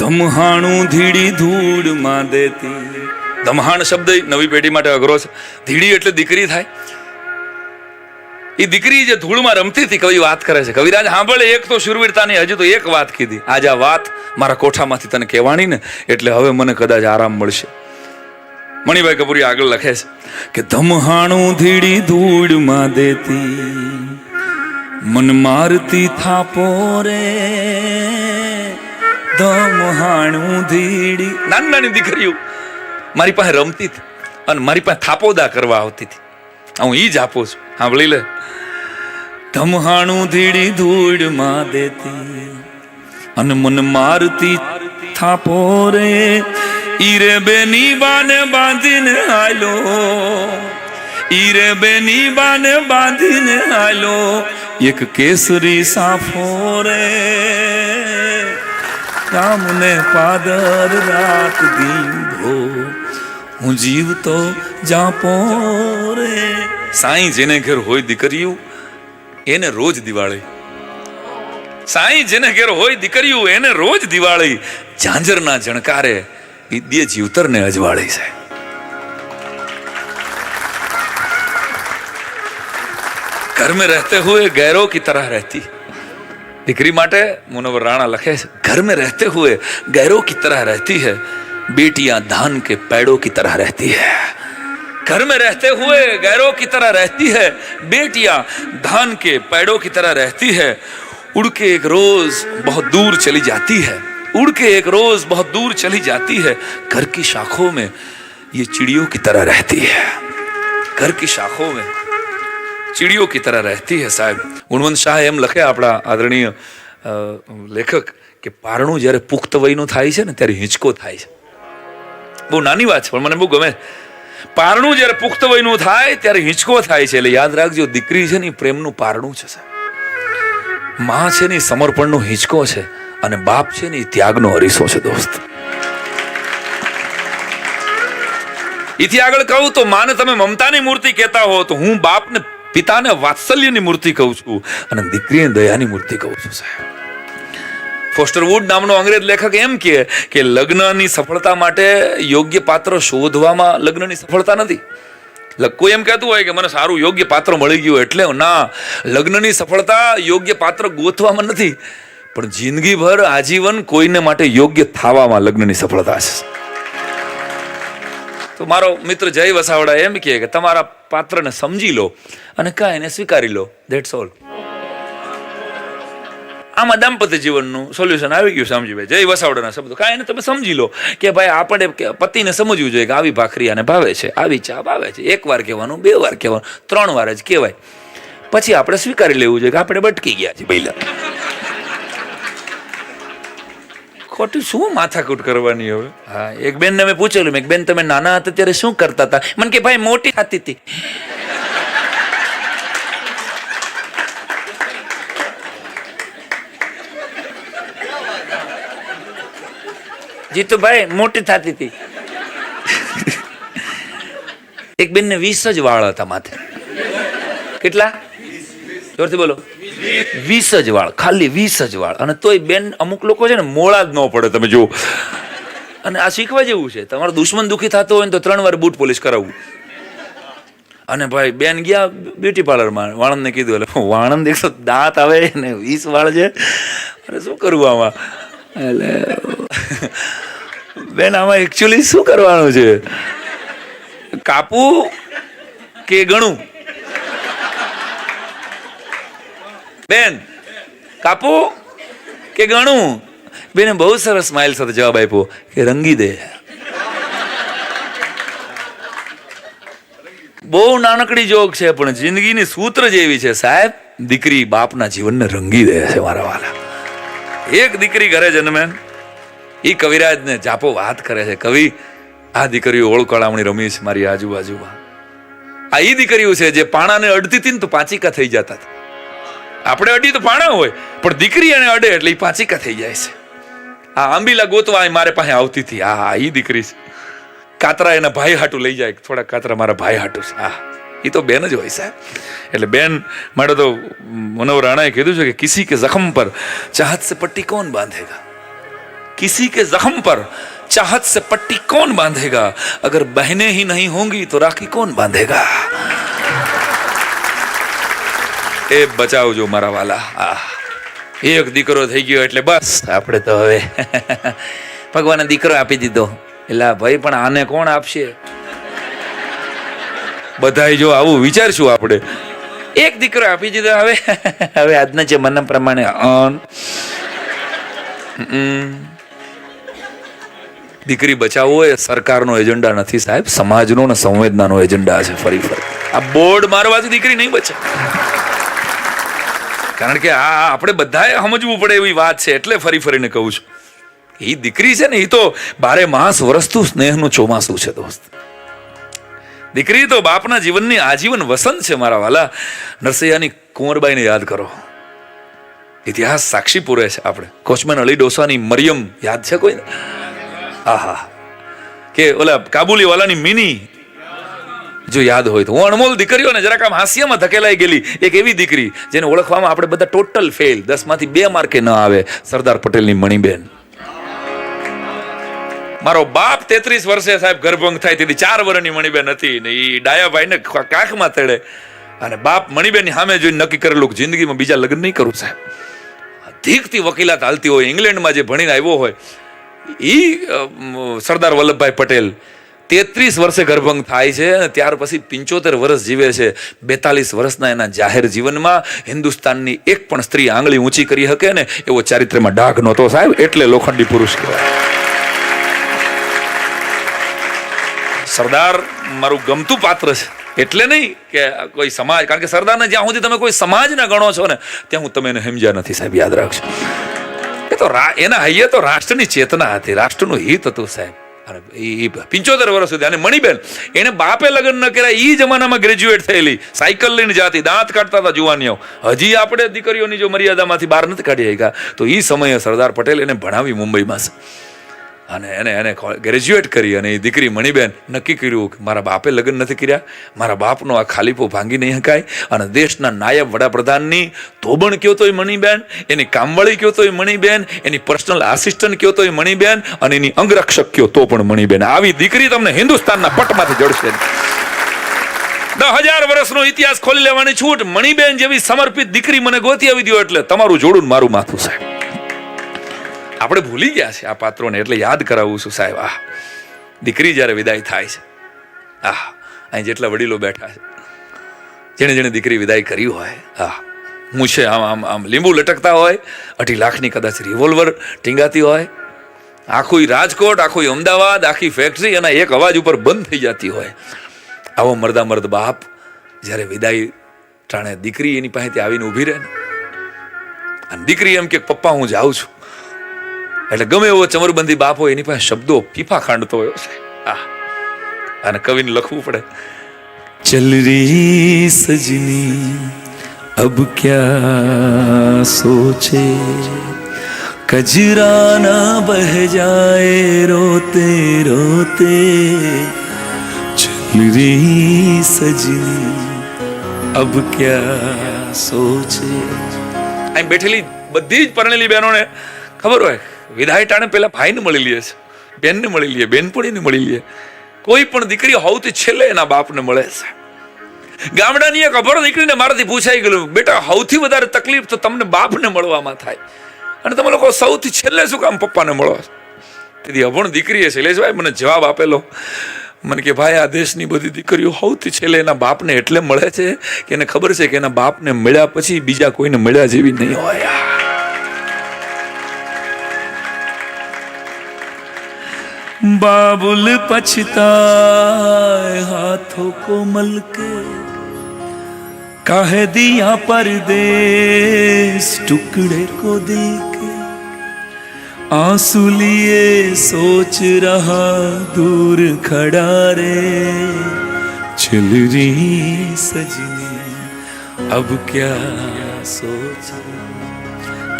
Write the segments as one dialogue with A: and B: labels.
A: ધમહાણું ધીડી ધૂળમાં દેતી. ધમહાણ શબ્દ નવી પેઢી માટે અઘરો છે. ધીડી એટલે દીકરી થાય. એ દીકરી જે ધૂળમાં રમતી હતી, કવિ વાત કરે છે. કવિરાજ સાંભળે, એક તો શુરવીરતાની હજુ તો એક વાત કીધી. આજે આ વાત મારા કોઠામાંથી તને કહેવાની ને, એટલે હવે મને કદાચ આરામ મળશે. મણિભાઈ કપૂરી આગળ લખે છે કે ધમહાણું ધીડી ધૂળમાં દેતી, મન મારતી થાપો રે. ધમહાણું ધીડી, નાની નાની દીકરીઓ મારી પાસે રમતી હતી અને મારી પાસે થાપોદા કરવા આવતી હતી. હું ઈ જ આપું છું, સાંભળી લે. ધમહાણું ધીડી ધૂળમાં દેતી અને મન મારતી થાપો રે. ઈરે બેની બાને બાંધીને હાલો, ઈરે બેની બાને બાંધીને હાલો, એક કેસરી સાફો રે. રામને પાદર રાત દીધો, હું જીવતો જાપો રે. સાईं જેને ઘેર હોય દીકરીઓ એને રોજ દિવાળી. સાईं જેને ઘેર હોય દીકરીઓ એને રોજ દિવાળી. ઝાંઝરના જણકારે દે જીવતરને અજવાળી છે. घर में रहते हुए गैरों की तरह रहती. દીકરી માટે મુનવ્વર રાણા લખે છે, घर में रहते हुए गैरों की तरह रहती है, बेटियां धान के पेड़ों की तरह रहती है. घर में रहते हुए गैरों की तरह रहती है, बेटियां धान के पेड़ों की तरह रहती है. उड़ के एक रोज बहुत दूर चली जाती है, उड़ के एक रोज बहुत दूर चली जाती है. घर की शाखों में ये चिड़ियों की तरह रहती है, घर की शाखों में चिड़ियों की तरह रहती है. साહેબ ગુણવંત શાહ એમ લખે, આપણા આદરણીય લેખક, કે પારણું જ્યારે પુખ્ત વયનું થાય છે ને ત્યારે હિંચકો થાય છે. બહુ નાની વાત છે પણ મને બહુ ગમે. પારણું જ્યારે પુખ્ત વયનું થાય ત્યારે હિંચકો થાય છે. એટલે યાદ રાખજો, દીકરી છે ને પ્રેમનું પારણું છે. માં છે ને સમર્પણનો હિંચકો છે અને બાપ છે ને ત્યાગનો અરીસો છે. દોસ્ત, એથી આગળ કહું તો માને તમે મમતાની મૂર્તિ કહેતા હો, તો હું બાપને પિતાને વાત્સલ્યની મૂર્તિ કહું છું અને દીકરીને દયાની મૂર્તિ કહું છું. સાહેબ ફોસ્ટર વુડ નામનો અંગ્રેજ લેખક એમ કહે કે લગ્નની સફળતા માટે યોગ્ય પાત્ર શોધવામાં લગ્નની સફળતા નથી. કોઈ એમ કહેતું હોય કે મને સારું યોગ્ય પાત્ર મળી ગયું એટલે ના. લગ્નની સફળતા યોગ્ય પાત્ર ગોતવામાં નથી, પણ જિંદગીભર આજીવન કોઈને માટે યોગ્ય થવામાં લગ્નની સફળતા છે. તો મારો મિત્ર જય વસાવડા એમ કહે કે તમારા પાત્રને સમજી લો અને કાંઈ એને સ્વીકારી લો. That's all. આમાં દાંપત્ય જીવનનું સોલ્યુશન આવી ગયું. સમજી ભાઈ, જય વસાવડાના શબ્દો. કાંઈ એને તમે સમજી લો કે ભાઈ આપણે પતિને સમજવું જોઈએ કે આવી ભાખરી આને ભાવે છે, આવી ચા ભાવે છે. એક વાર કહેવાનું, બે વાર કહેવાનું, 3 વાર જ કહેવાય. પછી આપણે સ્વીકારી લેવું જોઈએ કે આપણે બટકી ગયા છીએ. પહેલા ખોટી શું માથાકૂટ કરવાની હવે. હા, એક બેનને મેં પૂછેલું, મેં બેન તમે નાના હતા ત્યારે શું કરતા હતા? મને કે ભાઈ મોટી થતી હતી. જીતુભાઈ મોટી થતી હતી. એક બેન ને 20 જ વાળ હતા માથે. કેટલા? જોરથી બોલો. 20 જ વાળ, ખાલી 20 જ વાળ. અને તોય બેન, અમુક લોકો છે ને મોળા જ ન પડે. તમે જુઓ. અને આ શીખવા જેવું છે. તમારો દુશ્મન દુખી થતો હોય ને તો 3 વાર બૂટ પોલિશ કરાવવું. અને ભાઈ બેન ગયા બ્યુટી પાર્લરમાં, વાણંદને કીધું, એટલે વાણંદ 100 દાંત આવે ને 20 વાળ છે, અરે શું કરવું આમાં? એટલે બેન આમાં એકચ્યુઅલી શું કરવાનું છે? કાપવું કે ગણું? બેન કાપવું કે ગણું? બેને બહુ સરસ સ્માઇલ સાથે જવાબ આપ્યો કે રંગી દે. બહુ નાનકડી જોક છે પણ જિંદગીની સૂત્ર જેવી છે. સાહેબ દીકરી બાપના જીવનને રંગી દે છે. મારા વાલા, એક દીકરી ઘરે જન્મે, એ કવિરાજને જાપો વાત કરે છે. કવિ, આ દીકરીઓ ઓળકળામણી રમી છે મારી આજુબાજુમાં. આ એ દીકરીઓ છે જે પાણાને અડતી હતી ને તો પાંચિકા થઈ જતા હતા. આપણે અડી તો પાણા હોય, પણ દીકરી એને અડે એટલે એ પાંચિકા થઈ જાય છે. આ આંબીલા ગોતવા મારે પાસે આવતી હતી. આ એ દીકરી છે. કાતરા એના ભાઈ હાટું લઈ જાય, થોડા કાતરા મારા ભાઈ હાટું છે. હા, એ તો બેન જ હોય સાહેબ. એટલે બેન માટે તો મુનવ્વર રાણાએ કીધું છે કે કિસી કે જખ્મ પર ચાહત સે પટ્ટી કોણ બાંધેગા. किसी के जख्म पर चाहत से पट्टी कौन बांधेगा, अगर बहनें ही नहीं होंगी तो राखी कौन बांधेगा। એ બચાવજો મારા વાલા. એક દીકરો થઈ ગયો એટલે બસ આપણે તો હવે ભગવાને દીકરો આપી દીધો. એટલે ભાઈ પણ આને કોણ આપશે? બધાય જો આવું વિચારશું આપણે, એક દીકરો આપી દીધો, હવે હવે આજના જમાના પ્રમાણે દીકરી બચાવવો એ સરકારનો એજન્ડા નથી સાહેબ, સમાજનો ને સંવેદનાનો એજન્ડા છે. ફરી આ બોર્ડ મારવાથી દીકરી નહીં બચે, કારણ કે આ આપણે બધાએ સમજવું પડે એવી વાત છે. એટલે ફરી ફરીને કહું છું, એ દીકરી છે ને, એ તો 12 માસ વરસતું સ્નેહનું ચોમાસું છે દોસ્ત. દીકરી તો બાપના જીવનની આજીવન વસંત છે મારા વાલા. નરસૈયાની કુંવરબાઈને યાદ કરો, ઇતિહાસ સાક્ષી પૂરે છે. આપણે કોચમેન અલી ડોસાની મરિયમ યાદ છે કોઈને? આહા, કે ઓલા કાબુલી વાલાની મિની જો યાદ હોય તો. હું અણમોલ દીકરીઓને જરાક આમ હાસ્યમાં ધકેલાઈ ગયેલી એક એવી દીકરી જેને ઓળખવામાં આપણે બધા ટોટલ ફેલ, 10 માંથી 2 માર્કે ન આવે, સરદાર પટેલની મણીબેન. મારો બાપ 33 વર્ષે સાહેબ ગર્ભંગ થાય તેથી 4 વર્ષની મણીબેન હતી ને, એ ડાયાભાઈ ને કાખમાં તેડે અને બાપ મણીબેનની સામે જોઈને નક્કી કરેલું કે જિંદગીમાં બીજા લગ્ન નહીં કરું સાહેબ. ધીકતી વકીલાત હાલતી હોય, ઇંગ્લેન્ડમાં જે ભણીને આવ્યો હોય, એ સરદાર વલ્લભભાઈ પટેલ 33 વર્ષે ગર્ભંગ થાય છે અને ત્યાર પછી 75 વર્ષ જીવે છે. 42 વર્ષના એના જાહેર જીવનમાં હિન્દુસ્તાનની એક પણ સ્ત્રી આંગળી ઊંચી કરી શકે ને એવો ચારિત્ર્યમાં ડાઘ નહોતો સાહેબ, એટલે લોખંડી પુરુષ કહેવાય. સરદાર મારું ગમતું પાત્ર છે, એટલે નહીં કે કોઈ સમાજ, કારણ કે સરદારને જ્યાં સુધી તમે કોઈ સમાજના ગણો છો ને ત્યાં હું તમે એને સમજ્યા નથી સાહેબ, યાદ રાખજો. એ તો એના હૈયે તો રાષ્ટ્રની ચેતના હતી, રાષ્ટ્રનું હિત હતું સાહેબ. 75 વર્ષ સુધી. અને મણીબેન એને બાપે લગ્ન ન કર્યા, એ જમાનામાં ગ્રેજ્યુએટ થયેલી, સાયકલ લઈને જાતી, દાંત કાઢતા હતા જુવાનીઓ. હજી આપણે દીકરીઓની જો મર્યાદામાંથી બહાર નથી કાઢી શક્યા, તો એ સમયે સરદાર પટેલ એને ભણાવી મુંબઈમાં અને એને ગ્રેજ્યુએટ કરી. અને એ દીકરી મણીબેન નક્કી કર્યું કે મારા બાપે લગ્ન નથી કર્યા, મારા બાપનો આ ખાલીપો ભાંગી નહીં શકાય. અને દેશના નાયબ વડાપ્રધાનની ધોબણ કયો તોય મણીબેન, એની કામવાળી કયો તોય મણીબેન, એની પર્સનલ આસિસ્ટન્ટ કયો તોય મણીબેન, અને એની અંગરક્ષક કયો તો પણ મણીબેન. આવી દીકરી તમને હિન્દુસ્તાનના પટમાંથી જડશે. 10,000 વર્ષનો ઇતિહાસ ખોલી લેવાની છૂટ. મણીબેન જેવી સમર્પિત દીકરી મને ગોતી આવી દો એટલે તમારું જોડું મારું માથું સાહેબ. આપણે ભૂલી ગયા છે આ પાત્રોને, એટલે યાદ કરાવું છું સાહેબ. દીકરી જ્યારે વિદાય થાય છે, અહીં જેટલા વડીલો બેઠા છે, જેને જેને દીકરી વિદાય કરી હોય, હું છે આમ આમ આમ લીંબુ લટકતા હોય, 2.5 લાખની કદાચ રિવોલ્વર ટીંગાતી હોય, આખું રાજકોટ, આખું અમદાવાદ, આખી ફેક્ટરી એના એક અવાજ ઉપર બંધ થઈ જતી હોય. આવો મર્દ બાપ જ્યારે વિદાય ટાણે દીકરી એની પાસેથી આવીને ઊભી રહે ને, અને દીકરી એમ કે પપ્પા હું જાઉં છું, એટલે ગમે એવો ચમરબંધી બાપ હોય એની પાસે શબ્દો ફીફા ખાંડતો હોય છે. અને કવિને લખવું પડે, ચલ રહી સજની અબ ક્યા સોચે, કજરા ના બહ જાએ રોતે રોતે, ચલ રહી સજની અબ ક્યા સોચે. અહીં બેઠેલી બધી જ પરણેલી બહેનોને ખબર હોય, વિદાય ટાણે પેલા ભાઈને મળી લે છે, બેનને મળી લે, બેનપણીને મળી લે. કોઈ પણ દીકરી સૌથી છેલ્લે એના બાપને મળે છે. ગામડાની એક અભણ દીકરીને મારાથી પૂછાઈ ગયેલું, બેટા સૌથી વધારે તકલીફ તો તમને બાપને મળવામાં થાય, અને તમે લોકો સૌથી છેલ્લે શું કામ પપ્પાને મળો? તેથી અભણ દીકરીએ શૈલેષભાઈ મને જવાબ આપેલો, મને કે ભાઈ આ દેશની બધી દીકરીઓ સૌથી છેલ્લે એના બાપને એટલે મળે છે કે એને ખબર છે કે એના બાપને મળ્યા પછી બીજા કોઈને મળ્યા જેવી નહીં હોય. बाबुल पछताए हाथों को मलके, कह दिया परदेस टुकड़े को दिल के, आंसू लिए सोच रहा दूर खड़ा रे, चल रही सजनी अब क्या सोच,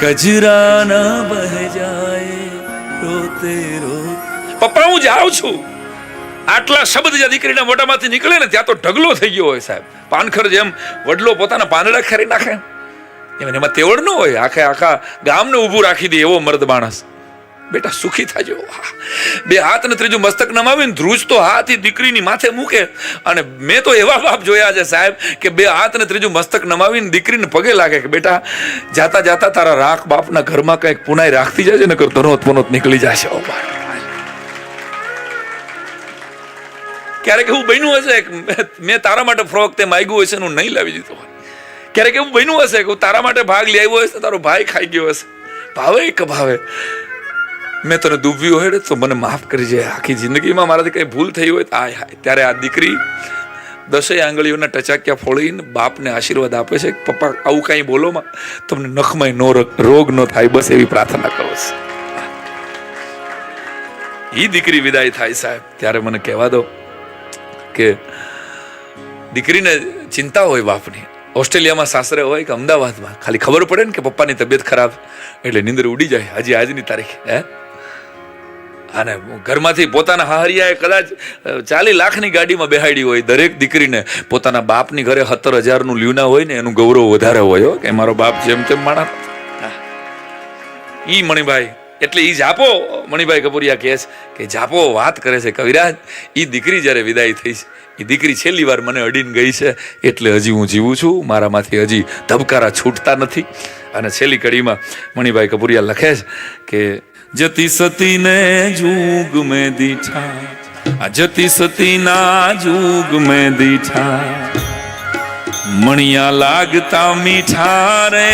A: कजरा ना बह जाए रोते रोते. પપ્પા હું જાઉં છું, આટલા શબ્દ જે દીકરીના મોઢામાંથી નીકળે ને ત્યાં તો ઢગલો થઈ ગયો હોય સાહેબ. પાનખર જેમ વડલો પોતાના પાંદડા ખરી નાખે એમાં તેવડ ન હોય, આખા ગામને ઊભું રાખી દે એવો મર્દ માણસ. બેટા સુખી થાજો. બે હાથ ને ત્રીજું મસ્તક નમાવીને ધ્રુજતો હાથ એ દીકરીની માથે મૂકે. અને મેં તો એવા બાપ જોયા છે સાહેબ કે બે હાથ ને ત્રીજું મસ્તક નમાવીને દીકરીને પગે લાગે કે બેટા જાતા જાતા તારા રાખ બાપના ઘરમાં કઈક પુનાઈ રાખતી જાય નકર ધનોત પનોત નીકળી જશે. ક્યારેક એવું બન્યું હશે મેં તારા માટે ફ્રોક તે માંગ્યું હશે હું નહીં લાવી દીધો. ક્યારેક એવું બન્યું હશે કે તારા માટે ભાગ લઈ આવ્યો હશે તારો ભાઈ ખાઈ ગયો હશે. ભાવે કે ભાવે મેં તને દુભ્યું હોય તો મને માફ કરી જાય. આખી જિંદગીમાં મારાથી કઈ ભૂલ થઈ હોય તો હાય ત્યારે આ દીકરી 10 આંગળીઓના ટચાક્યા ફોડીને બાપને આશીર્વાદ આપે છે. પપ્પા આવું કઈ બોલોમાં તમને નખમાં રોગ ન થાય બસ એવી પ્રાર્થના કરો છે. એ દીકરી વિદાય થાય સાહેબ ત્યારે મને કહેવા દો કે દીકરીને ચિંતા હોય બાપની. ઓસ્ટ્રેલિયામાં સાસરે હોય કે અમદાવાદમાં ખાલી ખબર પડે ને કે પપ્પાની તબિયત ખરાબ એટલે નીંદર ઉડી જાય. હજી આજની તારીખ અને ઘરમાંથી પોતાના હાહરિયાએ કદાચ 40 લાખની ગાડીમાં બેહાડી હોય દરેક દીકરીને પોતાના બાપની ઘરે 17,000નું લ્યુના હોય ને એનું ગૌરવ વધારે હોય કે મારો બાપ જેમ તેમ માણસ. ઈ મણિભાઈ એટલે ઈ જાપો મણિભાઈ કપૂરિયા કહે છે કે જાપો વાત કરે છે કવિરાજ ઈ દીકરી જ્યારે વિદાય થઈ છે એ દીકરી છેલ્લી વાર મને અડીને ગઈ છે એટલે હજી હું જીવું છું. મારામાંથી હજી ધબકારા છૂટતા નથી. અને છેલ્લી કડીમાં મણિભાઈ કપૂરિયા લખે છે કે જતી સતી ને જુગ મેં દીઠા જતી સતી ના જુગ મેં દીઠા મણિયા લાગતા મીઠા રે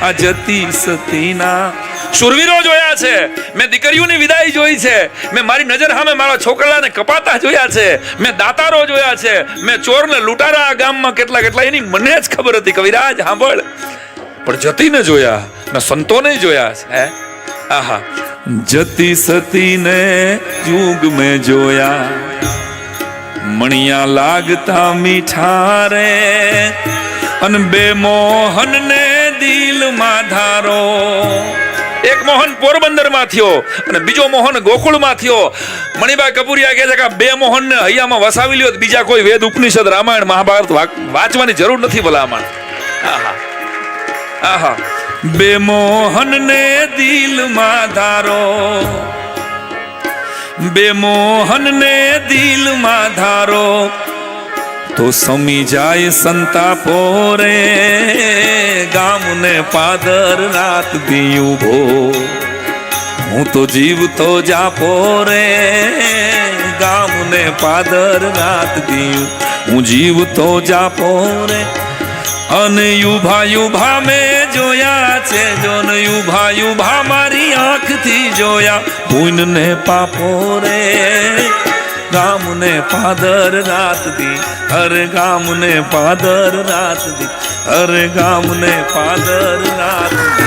A: આ જતી સતી ના. શુરવીરો જોયા છે, મેં દીકરીઓની વિદાય જોઈ છે, મેં મારી નજર સામે મારા છોકરાને કપાતા જોયા છે, મેં દાતારો જોયા છે, મેં ચોર ને લૂંટારા આ ગામમાં કેટલા એની મને જ ખબર હતી કવિરાજ સાંભળ. પણ જતીને જોયા ને સંતોને જોયા છે. આહા જતી સતી ને જુગ મેં જોયા મણિયા લાગતા મીઠા રે અને બે મોહન ને દિલમાં ધારો. એક મોહન પોરબંદર માં થયો અને બીજો મોહન ગોકુળ માં થયો. મણિભાઈ કપૂરિયા કહે છે કે બે મોહન ને હૈયામાં વસાવી લ્યો બીજા કોઈ વેદ ઉપનિષદ રામાયણ મહાભારત વાંચવાની જરૂર નથી ભલામણ. આહા આહા બે મોહન ને દિલમાં ધારો બે મોહન ને દિલમાં ધારો તો સમી જાય સંતાપો રે ગામને પાદર રાત દી ઉભો હું તો જીવતો જાપો રે ગામને પાદર રાત દી હું જીવતો જાપો રે. અને યુભા મેં જોયા છે જોન યુભા મારી આંખથી જોયા ભૂન ને પાપો રે ગામને પાદર રાત દી હરે ગામને પાદર રાત દી હરે ગામને પાદર રાત દી.